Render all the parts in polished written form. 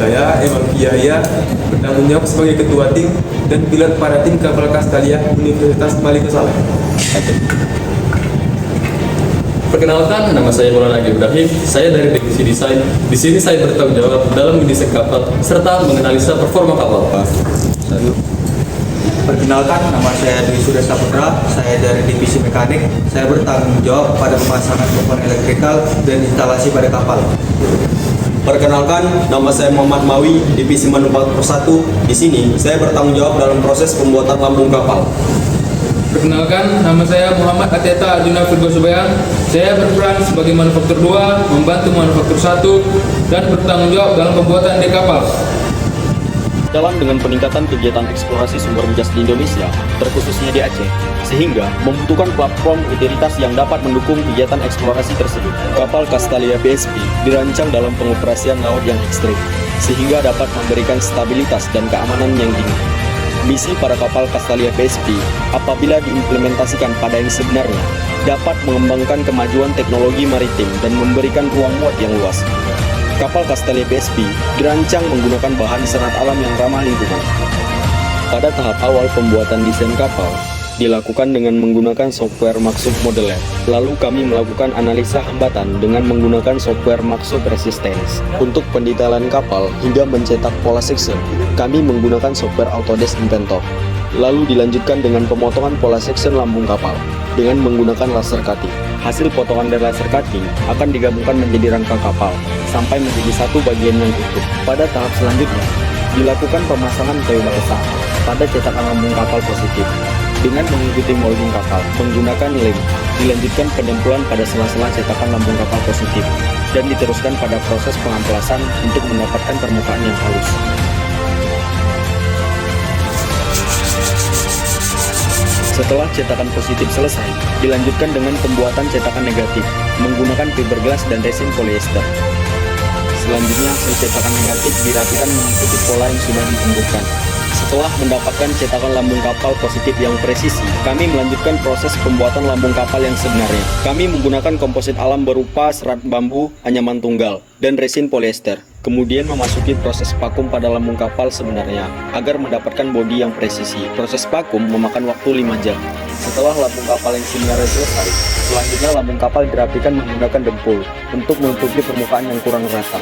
Saya, Evan Piaya, bertanggung jawab sebagai Ketua Tim dan pilot para tim kapal Castalia Universitas Malika Saleh. Perkenalkan, nama saya Maulana Ibrahim. Saya dari divisi desain. Di sini saya bertanggung jawab dalam mendesain kapal serta menganalisa performa kapal. Perkenalkan, nama saya Dwi Surya Saputra. Saya dari divisi mekanik. Saya bertanggung jawab pada pemasangan komponen elektrikal dan instalasi pada kapal. Perkenalkan, nama saya Muhammad Mawi, divisi manufaktur 1. Di sini, saya bertanggung jawab dalam proses pembuatan lambung kapal. Perkenalkan, nama saya Muhammad Ateta Arjuna Virgo Subayang. Saya berperan sebagai manufaktur 2, membantu manufaktur 1, dan bertanggung jawab dalam pembuatan dek kapal. Dalam dengan peningkatan kegiatan eksplorasi sumber migas di Indonesia, terkhususnya di Aceh, sehingga membutuhkan platform utilitas yang dapat mendukung kegiatan eksplorasi tersebut. Kapal Castalia PSP dirancang dalam pengoperasian laut yang ekstrim, sehingga dapat memberikan stabilitas dan keamanan yang tinggi. Misi para kapal Castalia PSP apabila diimplementasikan pada yang sebenarnya dapat mengembangkan kemajuan teknologi maritim dan memberikan ruang muat yang luas. Kapal Castalia PSP dirancang menggunakan bahan serat alam yang ramah lingkungan. Pada tahap awal pembuatan desain kapal dilakukan dengan menggunakan software Maxup Modeler. Lalu kami melakukan analisa hambatan dengan menggunakan software Maxup Resistance. Untuk pendetailan kapal hingga mencetak pola section, kami menggunakan software Autodesk Inventor. Lalu dilanjutkan dengan pemotongan pola section lambung kapal dengan menggunakan laser cutting. Hasil potongan dari laser cutting akan digabungkan menjadi rangka kapal sampai menjadi satu bagian yang utuh. Pada tahap selanjutnya, dilakukan pemasangan kayu balsa pada cetakan lambung kapal positif dengan mengikuti molding kapal menggunakan lem. Dilanjutkan penyempulan pada sela-sela cetakan lambung kapal positif dan diteruskan pada proses pengamplasan untuk mendapatkan permukaan yang halus. Setelah cetakan positif selesai, dilanjutkan dengan pembuatan cetakan negatif menggunakan fiberglass dan resin polyester. Selanjutnya, hasil cetakan negatif dirapikan mengikuti pola yang sudah ditentukan. Setelah mendapatkan cetakan lambung kapal positif yang presisi, kami melanjutkan proses pembuatan lambung kapal yang sebenarnya. Kami menggunakan komposit alam berupa serat bambu anyaman tunggal dan resin polyester. Kemudian memasuki proses vakum pada lambung kapal sebenarnya agar mendapatkan bodi yang presisi. Proses vakum memakan waktu 5 jam. Setelah lambung kapal yang sebenarnya selesai, selanjutnya lambung kapal dirapikan menggunakan dempul untuk menutupi permukaan yang kurang rata.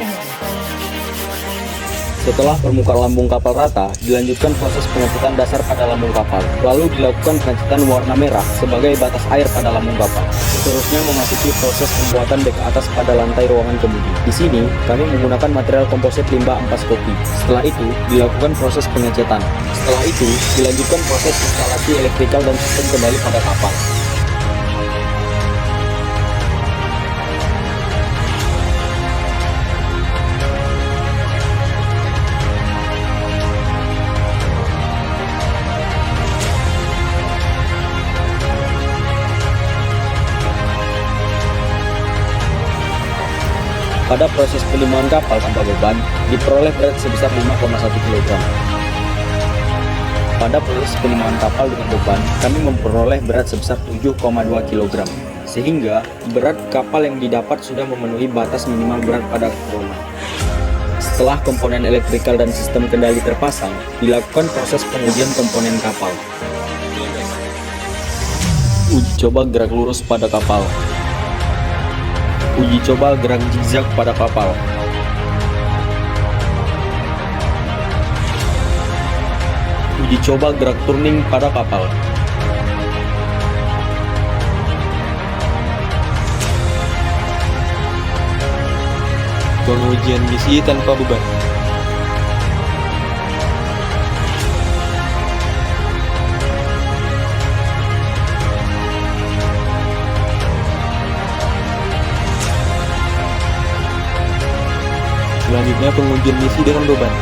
Setelah permukaan lambung kapal rata, dilanjutkan proses pengecetan dasar pada lambung kapal. Lalu dilakukan pengecetan warna merah sebagai batas air pada lambung kapal. Seterusnya memasuki proses pembuatan dek atas pada lantai ruangan kemudi. Di sini, kami menggunakan material komposit limbah ampas kopi. Setelah itu, dilakukan proses pengecetan. Setelah itu, dilanjutkan proses instalasi elektrikal dan sistem kendali pada kapal. Pada proses penimbangan kapal tanpa beban, diperoleh berat sebesar 5,1 kg. Pada proses penimbangan kapal dengan beban, kami memperoleh berat sebesar 7,2 kg. Sehingga, berat kapal yang didapat sudah memenuhi batas minimal berat pada corona. Setelah komponen elektrikal dan sistem kendali terpasang, dilakukan proses pengujian komponen kapal. Uji coba gerak lurus pada kapal. Uji coba gerak zigzag pada kapal. Uji coba gerak turning pada kapal. Pengujian misi tanpa beban. Selanjutnya pengujian misi dengan beban.